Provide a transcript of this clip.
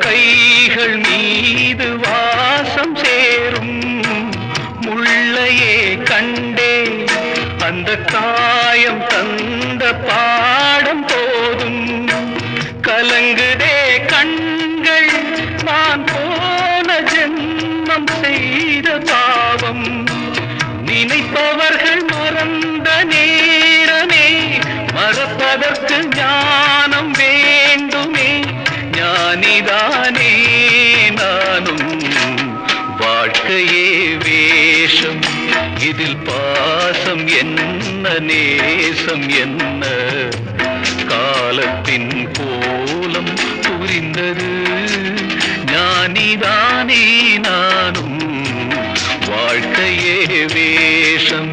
கைகள் மீது வாசம் சேரும் முள்ளையே கண்டே அந்த காயம் தந்த பாடம் போதும் கலங்குதே கண்கள் நான் போன ஜென்மம் செய்த பாவம் நினைப்பவர்கள் மறந்த நேரமே மறப்பதற்கு ஞானம் வேண்டுமே ஞானிதானே நானும் வாழ்க்கையே வேஷம் இதில் பாசம் என்ன நேசம் என்ன காலத்தின் கோலம் புரிந்தது ஞானிதானே நானும் வாழ்க்கையே வேஷம்